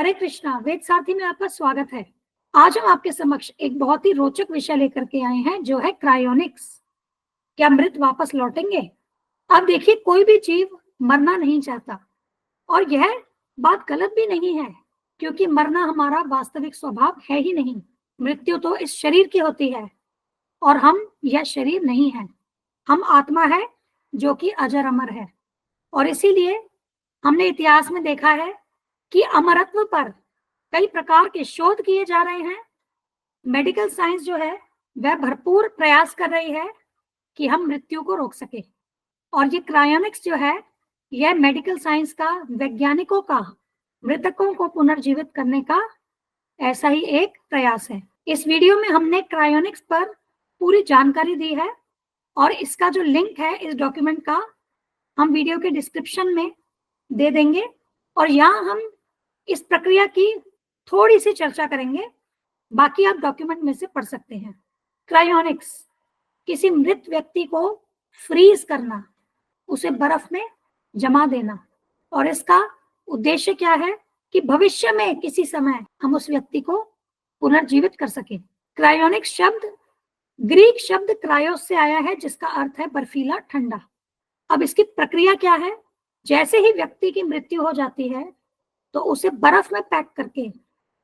हरे कृष्णा, वेद सारथी में आपका स्वागत है। आज हम आपके समक्ष एक बहुत ही रोचक विषय लेकर के आए हैं, जो है क्रायोनिक्स। क्या मृत वापस लौटेंगे? अब देखिए, कोई भी जीव मरना नहीं चाहता, और यह बात गलत भी नहीं है, क्योंकि मरना हमारा वास्तविक स्वभाव है ही नहीं। मृत्यु तो इस शरीर की होती है, और हम यह शरीर नहीं है। हम आत्मा है, जो कि अजर अमर है। और इसीलिए हमने इतिहास में देखा है कि अमरत्व पर कई प्रकार के शोध किए जा रहे हैं। मेडिकल साइंस जो है वह भरपूर प्रयास कर रही है कि हम मृत्यु को रोक सके। और ये क्रायोनिक्स जो है, यह मेडिकल साइंस का, वैज्ञानिकों का मृतकों को पुनर्जीवित करने का ऐसा ही एक प्रयास है। इस वीडियो में हमने क्रायोनिक्स पर पूरी जानकारी दी है, और इसका जो लिंक है इस डॉक्यूमेंट का, हम वीडियो के डिस्क्रिप्शन में दे देंगे। और यहाँ हम इस प्रक्रिया की थोड़ी सी चर्चा करेंगे, बाकी आप डॉक्यूमेंट में से पढ़ सकते हैं। क्रायोनिक्स, किसी मृत व्यक्ति को फ्रीज करना, उसे बर्फ में जमा देना। और इसका उद्देश्य क्या है कि भविष्य में किसी समय हम उस व्यक्ति को पुनर्जीवित कर सकें। क्रायोनिक्स शब्द ग्रीक शब्द क्रायोस से आया है, जिसका अर्थ है बर्फीला, ठंडा। अब इसकी प्रक्रिया क्या है? जैसे ही व्यक्ति की मृत्यु हो जाती है, तो उसे बर्फ में पैक करके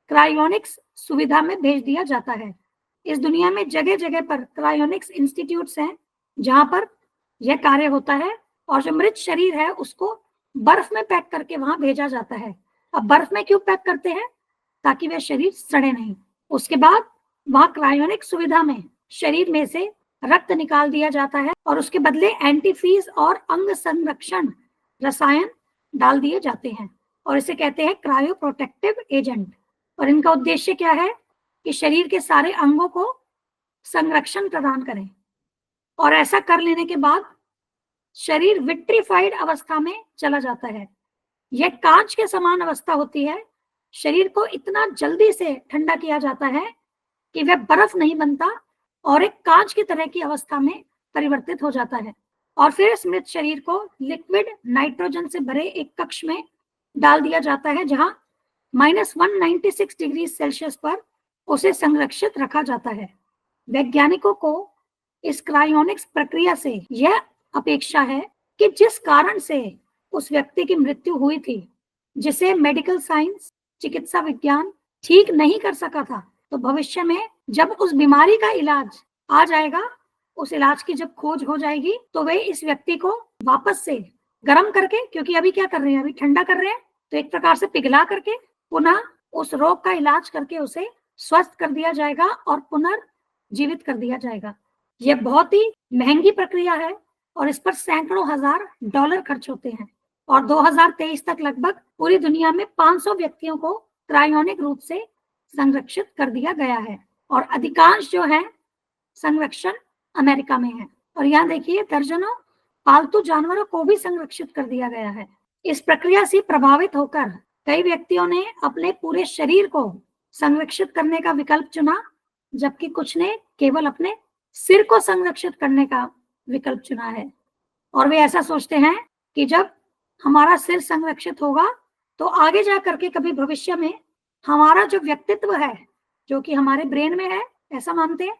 क्रायोनिक्स सुविधा में भेज दिया जाता है। इस दुनिया में जगह जगह पर क्रायोनिक्स इंस्टीट्यूट्स हैं, जहां पर यह कार्य होता है। और जो मृत शरीर है उसको बर्फ में पैक करके वहां भेजा जाता है। अब बर्फ में क्यों पैक करते हैं? ताकि वह शरीर सड़े नहीं। उसके बाद वहां क्रायोनिक सुविधा में शरीर में से रक्त निकाल दिया जाता है, और उसके बदले एंटीफ्रीज और अंग संरक्षण रसायन डाल दिए जाते हैं, और इसे कहते हैं क्रायो प्रोटेक्टिव एजेंट। और इनका उद्देश्य क्या है कि शरीर के सारे अंगों को संरक्षण प्रदान करें। और ऐसा कर लेने के बाद शरीर विट्रीफाइड अवस्था में चला जाता है। यह कांच के समान अवस्था होती है। शरीर को इतना जल्दी से ठंडा किया जाता है कि वह बर्फ नहीं बनता, और एक कांच की तरह की अवस्था में परिवर्तित हो जाता है। और फिर इस मृत शरीर को लिक्विड नाइट्रोजन से भरे एक कक्ष में डाल दिया जाता है, जहां -196 डिग्री सेल्सियस पर उसे संरक्षित रखा जाता है। वैज्ञानिकों को इस क्रायोनिक्स प्रक्रिया से यह अपेक्षा है कि जिस कारण से उस व्यक्ति की मृत्यु हुई थी, जिसे मेडिकल साइंस, चिकित्सा विज्ञान ठीक नहीं कर सका था, तो भविष्य में जब उस बीमारी का इलाज आ जाएगा, उस इलाज की जब खोज हो जाएगी, तो वे इस व्यक्ति को वापस से गर्म करके, क्योंकि अभी क्या कर रहे हैं, अभी ठंडा कर रहे हैं, तो एक प्रकार से पिघला करके पुनः उस रोग का इलाज करके उसे स्वस्थ कर दिया जाएगा और पुनर्जीवित कर दिया जाएगा। यह बहुत ही महंगी प्रक्रिया है, और इस पर सैकड़ों हजार डॉलर खर्च होते हैं। और 2023 तक लगभग पूरी दुनिया में 500 व्यक्तियों को क्रायोनिक रूप से संरक्षित कर दिया गया है, और अधिकांश जो है संरक्षण अमेरिका में है। और यहाँ देखिए, दर्जनों पालतू जानवरों को भी संरक्षित कर दिया गया है। इस प्रक्रिया से प्रभावित होकर कई व्यक्तियों ने अपने पूरे शरीर को संरक्षित करने का विकल्प चुना, जबकि कुछ ने केवल अपने सिर को संरक्षित करने का विकल्प चुना है। और वे ऐसा सोचते हैं कि जब हमारा सिर संरक्षित होगा, तो आगे जा करके कभी भविष्य में हमारा जो व्यक्तित्व है, जो कि हमारे ब्रेन में है, ऐसा मानते हैं,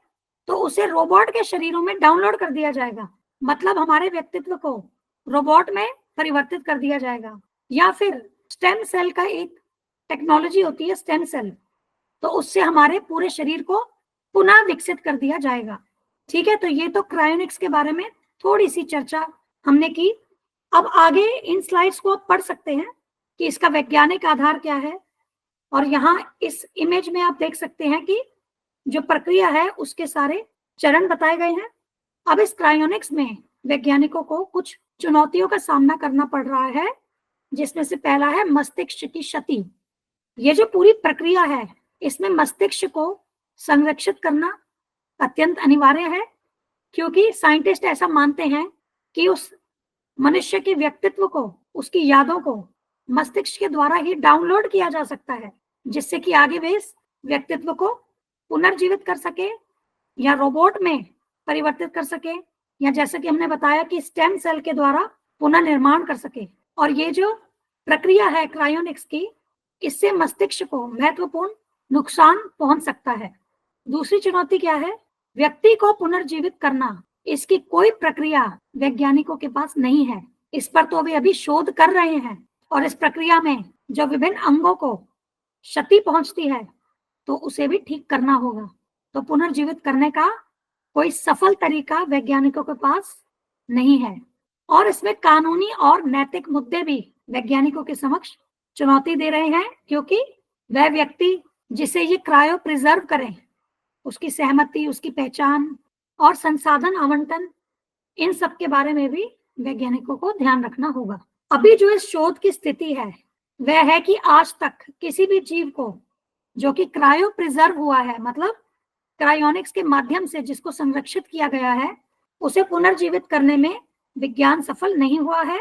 तो उसे रोबोट के शरीरों में डाउनलोड कर दिया जाएगा। मतलब हमारे व्यक्तित्व को रोबोट में परिवर्तित कर दिया जाएगा। या फिर स्टेम सेल का एक टेक्नोलॉजी होती है, स्टेम सेल, तो उससे हमारे पूरे शरीर को पुनः विकसित कर दिया जाएगा। ठीक है, तो ये तो क्रायोनिक्स के बारे में थोड़ी सी चर्चा हमने की। अब आगे इन स्लाइड्स को आप पढ़ सकते हैं कि इसका वैज्ञानिक आधार क्या है। और यहाँ इस इमेज में आप देख सकते हैं कि जो प्रक्रिया है उसके सारे चरण बताए गए हैं। अब इस क्रायोनिक्स में वैज्ञानिकों को कुछ चुनौतियों का सामना करना पड़ रहा है, जिसमें से पहला है मस्तिष्क की क्षति। ये जो पूरी प्रक्रिया है, इसमें मस्तिष्क को संरक्षित करना अत्यंत अनिवार्य है, क्योंकि साइंटिस्ट ऐसा मानते हैं कि उस मनुष्य के व्यक्तित्व को, उसकी यादों को मस्तिष्क के द्वारा ही डाउनलोड किया जा सकता है, जिससे कि आगे वे इस व्यक्तित्व को पुनर्जीवित कर सके, या रोबोट में परिवर्तित कर सके, या जैसे कि हमने बताया कि स्टेम सेल के द्वारा पुनः निर्माण कर सके। और ये जो प्रक्रिया है क्रायोनिक्स की, इससे मस्तिष्क को महत्वपूर्ण नुकसान पहुंच सकता है। दूसरी चुनौती क्या है? व्यक्ति को पुनर्जीवित करना, इसकी कोई प्रक्रिया वैज्ञानिकों के पास नहीं है। इस पर तो वे अभी शोध कर रहे हैं और इस प्रक्रिया में जो विभिन्न अंगों को क्षति पहुंचती है तो उसे भी ठीक करना होगा। तो पुनर्जीवित करने का कोई सफल तरीका वैज्ञानिकों के पास नहीं है और इसमें कानूनी और नैतिक मुद्दे भी वैज्ञानिकों के समक्ष चुनौती दे रहे हैं, क्योंकि वह व्यक्ति जिसे ये क्रायो प्रिजर्व करें, उसकी सहमति, उसकी पहचान और संसाधन आवंटन, इन सब के बारे में भी वैज्ञानिकों को ध्यान रखना होगा। अभी जो इस शोध की स्थिति है वह है कि आज तक किसी भी जीव को जो कि क्रायो प्रिजर्व हुआ है, मतलब क्रायोनिक्स के माध्यम से जिसको संरक्षित किया गया है, उसे पुनर्जीवित करने में विज्ञान सफल नहीं हुआ है।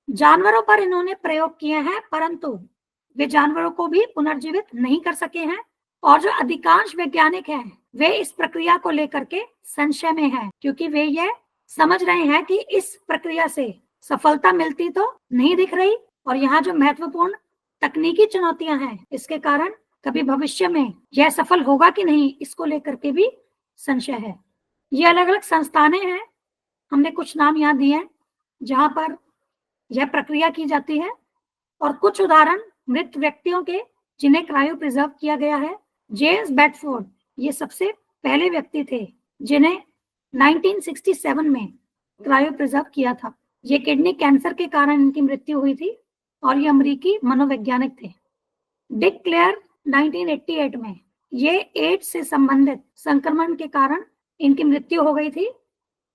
जानवरों पर इन्होंने प्रयोग किए हैं, परंतु वे जानवरों को भी पुनर्जीवित नहीं कर सके हैं और जो अधिकांश वैज्ञानिक हैं वे इस प्रक्रिया को लेकर के संशय में हैं, क्योंकि वे ये समझ रहे हैं कि इस प्रक्रिया से सफलता मिलती तो नहीं दिख रही और यहाँ जो महत्वपूर्ण तकनीकी चुनौतियां हैं इसके कारण कभी भविष्य में यह सफल होगा कि नहीं, इसको लेकर के भी संशय है। ये अलग अलग संस्थानें हैं, हमने कुछ नाम यहाँ दिए हैं जहां पर यह प्रक्रिया की जाती है और कुछ उदाहरण मृत व्यक्तियों के जिन्हें क्रायो प्रिजर्व किया गया है। जेम्स बेडफोर्ड ये सबसे पहले व्यक्ति थे जिन्हें 1967 में क्रायो प्रिजर्व किया था। ये किडनी कैंसर के कारण इनकी मृत्यु हुई थी और ये अमेरिकी मनोवैज्ञानिक थे। डिक क्लेयर 1988 में ये एड्स से संबंधित संक्रमण के कारण इनकी मृत्यु हो गई थी।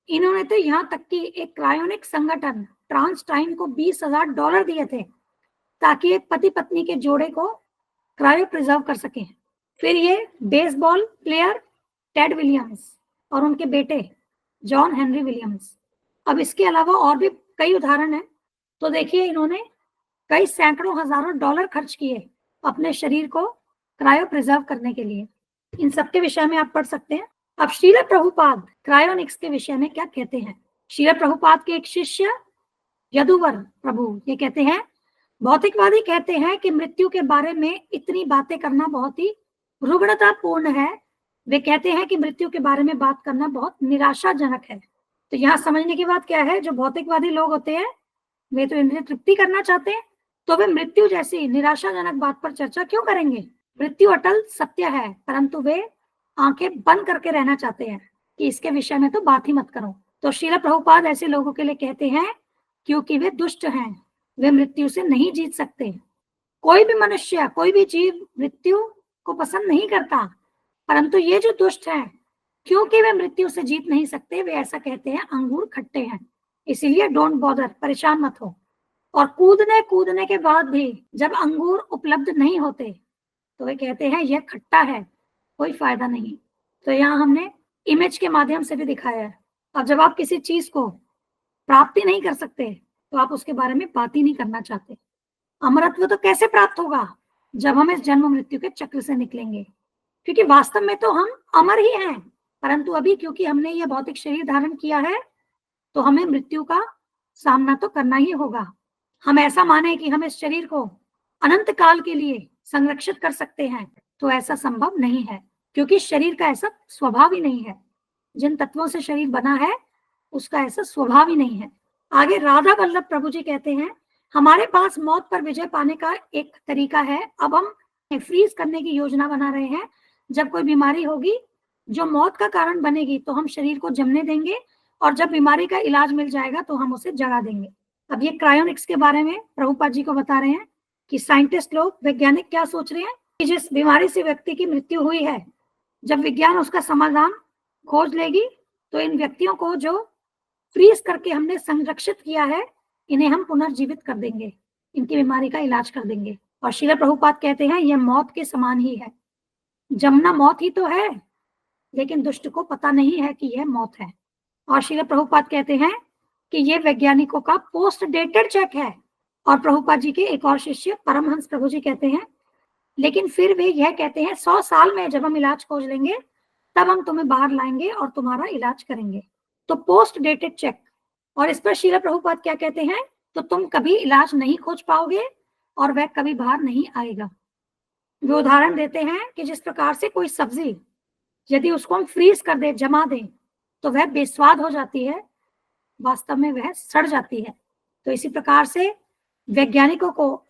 इन्होंने तो यहाँ तक कि एक क्रायोनिक संगठन ट्रांसटाइन को $20,000 दिए थे ताकि एक पति पत्नी के जोड़े को क्रायो प्रिजर्व कर सके। फिर ये बेसबॉल प्लेयर टेड विलियम्स और उनके बेटे जॉन हेनरी विलियम्स। अब इसके अलावा और भी कई उदाहरण हैं। तो देखिए, इन्होंने कई सैकड़ों हजारों डॉलर खर्च किए अपने शरीर को क्रायो प्रिजर्व करने के लिए। इन सब के विषय में आप पढ़ सकते हैं। अब श्रील प्रभुपाद क्रायोनिक्स के विषय में क्या कहते हैं? श्रील प्रभुपाद के एक शिष्य यदुवर प्रभु ये कहते हैं, भौतिकवादी कहते हैं कि मृत्यु के बारे में इतनी बातें करना बहुत ही रुग्णतापूर्ण है। वे कहते हैं कि मृत्यु के बारे में बात करना बहुत निराशाजनक है। तो यहाँ समझने की बात क्या है, जो भौतिकवादी लोग होते हैं वे तो इंद्रिय तृप्ति करना चाहते हैं, तो वे मृत्यु जैसी निराशाजनक बात पर चर्चा क्यों करेंगे? मृत्यु अटल सत्य है, परंतु वे आंखें बंद करके रहना चाहते हैं कि इसके विषय में तो बात ही मत करो। तो श्रील प्रभुपाद ऐसे लोगों के लिए कहते हैं क्योंकि वे दुष्ट हैं, वे मृत्यु से नहीं जीत सकते। कोई भी मनुष्य, कोई भी जीव मृत्यु को पसंद नहीं करता, परंतु ये जो दुष्ट हैं क्योंकि वे मृत्यु से जीत नहीं सकते, वे ऐसा कहते हैं अंगूर खट्टे हैं, इसीलिए डोंट बॉदर, परेशान मत हो। और कूदने के बाद भी जब अंगूर उपलब्ध नहीं होते तो वे कहते हैं यह खट्टा है, कोई फायदा नहीं। तो यहाँ हमने इमेज के माध्यम से भी दिखाया है। अब जब आप किसी चीज को प्राप्ति नहीं कर सकते तो आप उसके बारे में बात ही नहीं करना चाहते। अमरत्व तो कैसे प्राप्त होगा? जब हम इस जन्म मृत्यु के चक्र से निकलेंगे, क्योंकि वास्तव में तो हम अमर ही हैं, परंतु अभी क्योंकि हमने यह भौतिक शरीर धारण किया है तो हमें मृत्यु का सामना तो करना ही होगा। हम ऐसा माने कि हम इस शरीर को अनंत काल के लिए संरक्षित कर सकते हैं, तो ऐसा संभव नहीं है, क्योंकि शरीर का ऐसा स्वभाव ही नहीं है। जिन तत्वों से शरीर बना है उसका ऐसा स्वभाव ही नहीं है। आगे राधा वल्लभ प्रभु जी कहते हैं, हमारे पास मौत पर विजय पाने का एक तरीका है। अब हम फ्रीज करने की योजना बना रहे हैं। जब कोई बीमारी होगी जो मौत का कारण बनेगी तो हम शरीर को जमने देंगे और जब बीमारी का इलाज मिल जाएगा तो हम उसे जगा देंगे। अब ये क्रायोनिक्स के बारे में प्रभुपाद जी को बता रहे हैं कि साइंटिस्ट लोग, वैज्ञानिक क्या सोच रहे हैं कि जिस बीमारी से व्यक्ति की मृत्यु हुई है, जब विज्ञान उसका समाधान खोज लेगी तो इन व्यक्तियों को जो फ्रीज करके हमने संरक्षित किया है, इन्हें हम पुनर्जीवित कर देंगे, इनकी बीमारी का इलाज कर देंगे। और श्रील प्रभुपाद कहते हैं यह मौत के समान ही है। जमना मौत ही तो है, लेकिन दुष्ट को पता नहीं है कि यह मौत है। और श्रील प्रभुपाद कहते हैं कि यह वैज्ञानिकों का पोस्ट डेटेड चेक है। और प्रभुपाद जी के एक और शिष्य परमहंस प्रभु जी कहते हैं, लेकिन फिर वे यह कहते हैं 100 साल में जब हम इलाज खोज लेंगे तब हम तुम्हें बाहर लाएंगे और तुम्हारा इलाज करेंगे। तो पोस्ट डेटेड चेक। और इस पर श्रील प्रभुपाद क्या कहते हैं, तो तुम कभी इलाज नहीं खोज पाओगे और वह कभी बाहर नहीं आएगा। वे उदाहरण देते हैं कि जिस प्रकार से कोई सब्जी यदि उसको हम फ्रीज कर दे, जमा दें, तो वह बेस्वाद हो जाती है, वास्तव में वह सड़ जाती है। तो इसी प्रकार से वैज्ञानिकों को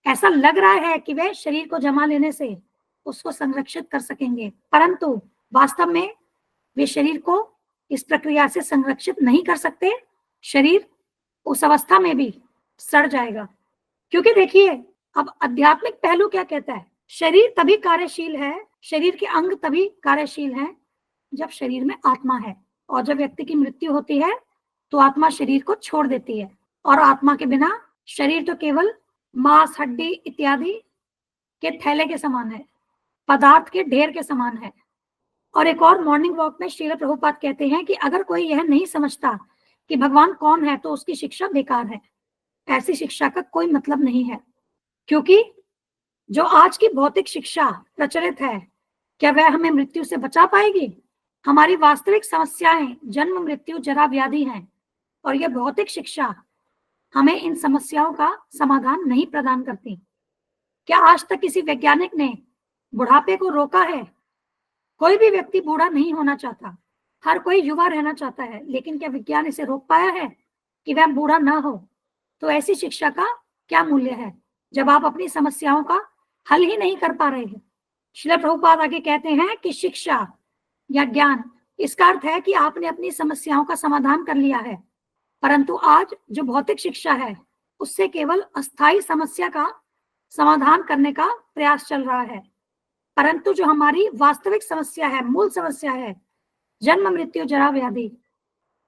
ऐसा लग रहा है कि वे शरीर को जमा लेने से उसको संरक्षित कर सकेंगे, परंतु वास्तव में वे शरीर को इस प्रक्रिया से संरक्षित नहीं कर सकते। शरीर उस अवस्था में भी सड़ जाएगा। क्योंकि देखिए, अब आध्यात्मिक पहलू क्या कहता है, शरीर तभी कार्यशील है, शरीर के अंग तभी कार्यशील है जब शरीर में आत्मा है। और जब व्यक्ति की मृत्यु होती है तो आत्मा शरीर को छोड़ देती है, और आत्मा के बिना शरीर तो केवल मांस, हड्डी इत्यादि के थैले के समान है, पदार्थ के ढेर के समान है। और एक और मॉर्निंग वॉक में श्रील प्रभुपाद कहते हैं कि अगर कोई यह नहीं समझता कि भगवान कौन है तो उसकी शिक्षा बेकार है। ऐसी शिक्षा का कोई मतलब नहीं है, क्योंकि जो आज की भौतिक शिक्षा प्रचलित है, क्या वह हमें मृत्यु से बचा पाएगी? हमारी वास्तविक समस्याएं जन्म, मृत्यु, जरा, व्याधि हैं, और यह भौतिक शिक्षा हमें इन समस्याओं का समाधान नहीं प्रदान करती। क्या आज तक किसी वैज्ञानिक ने बुढ़ापे को रोका है? कोई भी व्यक्ति बूढ़ा नहीं होना चाहता, हर कोई युवा रहना चाहता है, लेकिन क्या विज्ञान इसे रोक पाया है कि वह बूढ़ा ना हो? तो ऐसी शिक्षा का क्या मूल्य है जब आप अपनी समस्याओं का हल ही नहीं कर पा रहे हैं? श्रील प्रभुपाद आगे कहते हैं कि शिक्षा या ज्ञान, इसका अर्थ है कि आपने अपनी समस्याओं का समाधान कर लिया है, परंतु आज जो भौतिक शिक्षा है उससे केवल अस्थायी समस्या का समाधान करने का प्रयास चल रहा है, परंतु जो हमारी वास्तविक समस्या है, मूल समस्या है, जन्म, मृत्यु, जरा, व्याधि,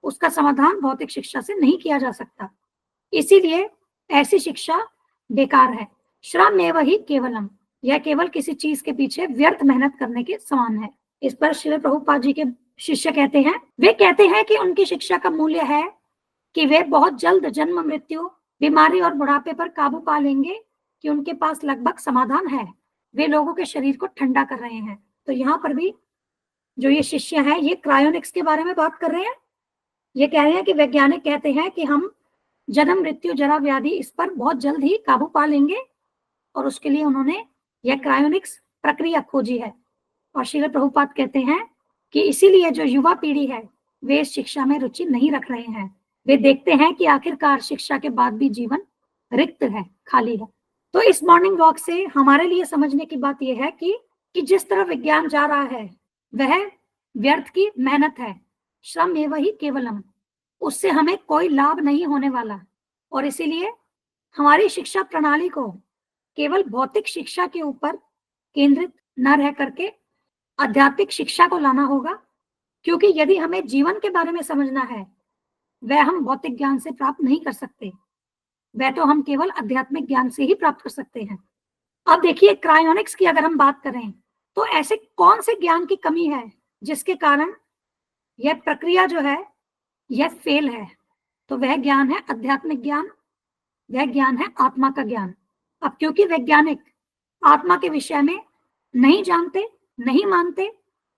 उसका समाधान भौतिक शिक्षा से नहीं किया जा सकता। इसीलिए ऐसी शिक्षा बेकार है। श्रमेव हि केवलम, यह केवल किसी चीज के पीछे व्यर्थ मेहनत करने के समान है। इस पर श्रील प्रभुपाद जी के शिष्य कहते हैं, वे कहते हैं कि उनकी शिक्षा का मूल्य है कि वे बहुत जल्द जन्म, मृत्यु, बीमारी और बुढ़ापे पर काबू पा लेंगे, कि उनके पास लगभग समाधान है। वे लोगों के शरीर को ठंडा कर रहे हैं। तो यहाँ पर भी जो ये शिष्य हैं, ये क्रायोनिक्स के बारे में बात कर रहे हैं। ये कह रहे हैं कि वैज्ञानिक कहते हैं कि हम जन्म, मृत्यु, जरा, व्याधि, इस पर बहुत जल्द ही काबू पा लेंगे, और उसके लिए उन्होंने यह क्रायोनिक्स प्रक्रिया खोजी है। और श्रील प्रभुपाद कहते हैं कि इसीलिए जो युवा पीढ़ी है वे इस शिक्षा में रुचि नहीं रख रहे हैं। वे देखते हैं कि आखिरकार शिक्षा के बाद भी जीवन रिक्त है, खाली है। तो इस मॉर्निंग वॉक से हमारे लिए समझने की बात यह है कि जिस तरह विज्ञान जा रहा है वह व्यर्थ की मेहनत है। श्रम एव ही केवलम, उससे हमें कोई लाभ नहीं होने वाला। और इसीलिए हमारी शिक्षा प्रणाली को केवल भौतिक शिक्षा के ऊपर केंद्रित न रह करके आध्यात्मिक शिक्षा को लाना होगा, क्योंकि यदि हमें जीवन के बारे में समझना है वह हम भौतिक ज्ञान से प्राप्त नहीं कर सकते, वह तो हम केवल आध्यात्मिक ज्ञान से ही प्राप्त कर सकते हैं। अब देखिए, क्रायोनिक्स की अगर हम बात करें तो ऐसे कौन से ज्ञान की कमी है जिसके कारण यह प्रक्रिया जो है यह फेल है? तो वह ज्ञान है आध्यात्मिक ज्ञान, वह ज्ञान है आत्मा का ज्ञान। अब क्योंकि वैज्ञानिक आत्मा के विषय में नहीं जानते, नहीं मानते,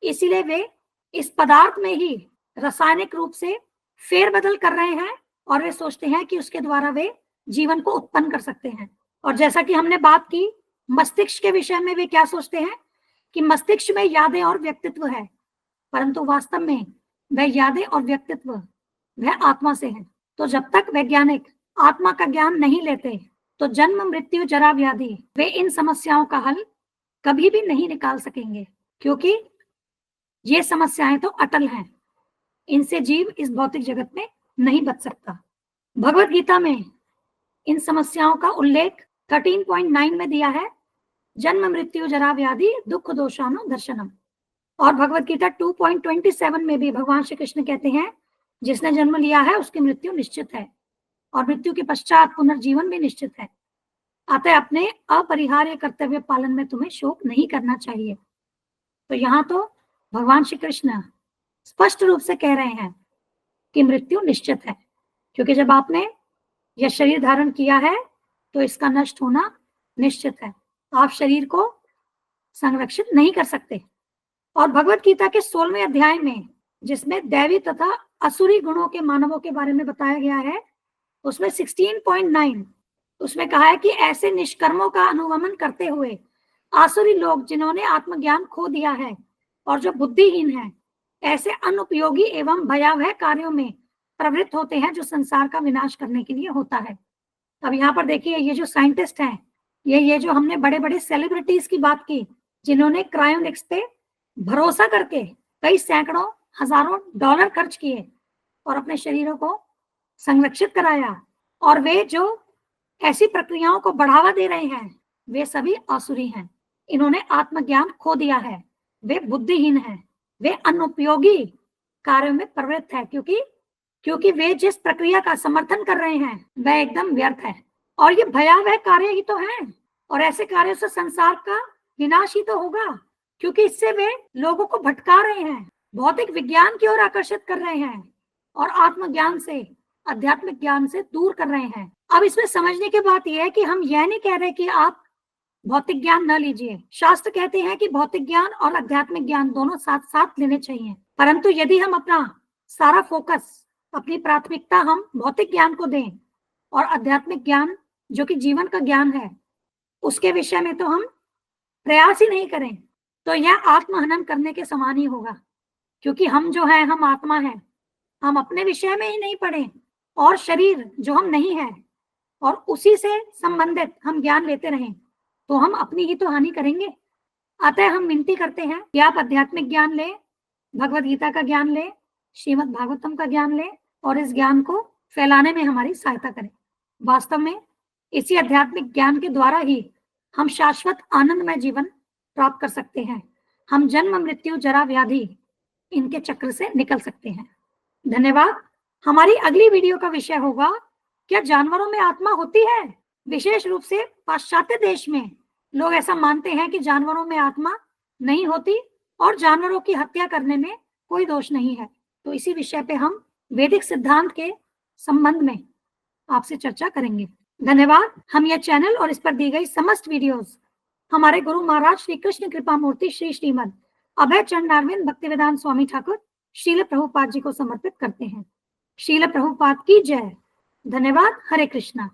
इसीलिए वे इस पदार्थ में ही रासायनिक रूप से फेरबदल कर रहे हैं, और वे सोचते हैं कि उसके द्वारा वे जीवन को उत्पन्न कर सकते हैं। और जैसा कि हमने बात की मस्तिष्क के विषय में, वे क्या सोचते हैं कि मस्तिष्क में यादें और व्यक्तित्व है, परंतु वास्तव में वह यादें और व्यक्तित्व वह आत्मा से है। तो जब तक वैज्ञानिक आत्मा का ज्ञान नहीं लेते तो जन्म, मृत्यु, जरा, व्याधि, वे इन समस्याओं का हल कभी भी नहीं निकाल सकेंगे, क्योंकि ये समस्याएं तो अटल हैं, इनसे जीव इस भौतिक जगत में नहीं बच सकता। भगवत गीता में इन समस्याओं का उल्लेख 13.9 में दिया है, जन्म, मृत्यु, जरा, व्याधि, दुख, दोषानु दर्शनम। और भगवत गीता 2.27 में भी भगवान श्री कृष्ण कहते हैं, जिसने जन्म लिया है उसकी मृत्यु निश्चित है, और मृत्यु के पश्चात पुनर्जीवन भी निश्चित है। अतः अपने अपरिहार्य कर्तव्य पालन में तुम्हें शोक नहीं करना चाहिए। तो यहाँ तो भगवान श्री कृष्ण स्पष्ट रूप से कह रहे हैं कि मृत्यु निश्चित है, क्योंकि जब आपने यह शरीर धारण किया है तो इसका नष्ट होना निश्चित है। आप शरीर को संरक्षित नहीं कर सकते। और भगवत गीता के 16वें अध्याय में, जिसमें दैवी तथा असुरी गुणों के मानवों के बारे में बताया गया है, उसमें 16.9 उसमें कहा है कि ऐसे निष्कर्मों का अनुगमन करते हुए आसुरी लोग जिन्होंने आत्मज्ञान खो दिया है और जो बुद्धिहीन है, ऐसे अनुपयोगी एवं भयावह कार्यों में प्रवृत्त होते हैं जो संसार का विनाश करने के लिए होता है। अब यहाँ पर देखिए, ये जो साइंटिस्ट हैं, ये जो हमने बड़े बड़े सेलिब्रिटीज की बात की, जिन्होंने क्रायोनिक्स पे भरोसा करके कई सैकड़ों हजारों डॉलर खर्च किए और अपने शरीरों को संरक्षित कराया, और वे जो ऐसी प्रक्रियाओं को बढ़ावा दे रहे हैं, वे सभी आसुरी हैं। इन्होंने आत्मज्ञान खो दिया है, वे बुद्धिहीन हैं, वे अनुपयोगी कार्यों में प्रवृत्त है, क्योंकि वे जिस प्रक्रिया का समर्थन कर रहे हैं वह एकदम व्यर्थ है, और ये भयावह कार्य ही तो हैं, और ऐसे कार्यों से संसार का विनाश ही तो होगा, क्योंकि इससे वे लोगों को भटका रहे हैं, भौतिक विज्ञान की ओर आकर्षित कर रहे हैं और आत्मज्ञान से, आध्यात्मिक ज्ञान से दूर कर रहे हैं। अब इसमें समझने की बात यह है कि हम यह नहीं कह रहे कि आप भौतिक ज्ञान न लीजिए। शास्त्र कहते हैं कि भौतिक ज्ञान और आध्यात्मिक ज्ञान दोनों साथ साथ लेने चाहिए, परंतु यदि हम अपना सारा फोकस, अपनी प्राथमिकता हम भौतिक ज्ञान को दें और आध्यात्मिक ज्ञान जो कि जीवन का ज्ञान है उसके विषय में तो हम प्रयास ही नहीं करें, तो यह आत्महनन करने के समान ही होगा, क्योंकि हम जो है, हम आत्मा है, हम अपने विषय में ही नहीं पढ़े और शरीर जो हम नहीं है और उसी से संबंधित हम ज्ञान लेते रहें, तो हम अपनी ही तो हानि करेंगे। अतः हम विनती करते हैं कि आप आध्यात्मिक ज्ञान लें, भगवद गीता का ज्ञान लें, श्रीमद् भागवतम का ज्ञान लें और इस ज्ञान को फैलाने में हमारी सहायता करें। वास्तव में इसी आध्यात्मिक ज्ञान के द्वारा ही हम शाश्वत आनंदमय जीवन प्राप्त कर सकते हैं। हम जन्म मृत्यु जरा व्याधि इनके चक्र से निकल सकते हैं। धन्यवाद। हमारी अगली वीडियो का विषय होगा, क्या जानवरों में आत्मा होती है? विशेष रूप से पाश्चात्य देश में लोग ऐसा मानते हैं कि जानवरों में आत्मा नहीं होती और जानवरों की हत्या करने में कोई दोष नहीं है। तो इसी विषय पे हम वैदिक सिद्धांत के संबंध में आपसे चर्चा करेंगे। धन्यवाद। हम यह चैनल और इस पर दी गई समस्त वीडियोस हमारे गुरु महाराज श्री कृष्ण कृपा मूर्ति श्री श्रीमद अभय चंडारविंद भक्तिवेदांत स्वामी ठाकुर श्रील प्रभुपाद जी को समर्पित करते हैं। श्रील प्रभुपाद की जय। धन्यवाद। हरे कृष्णा।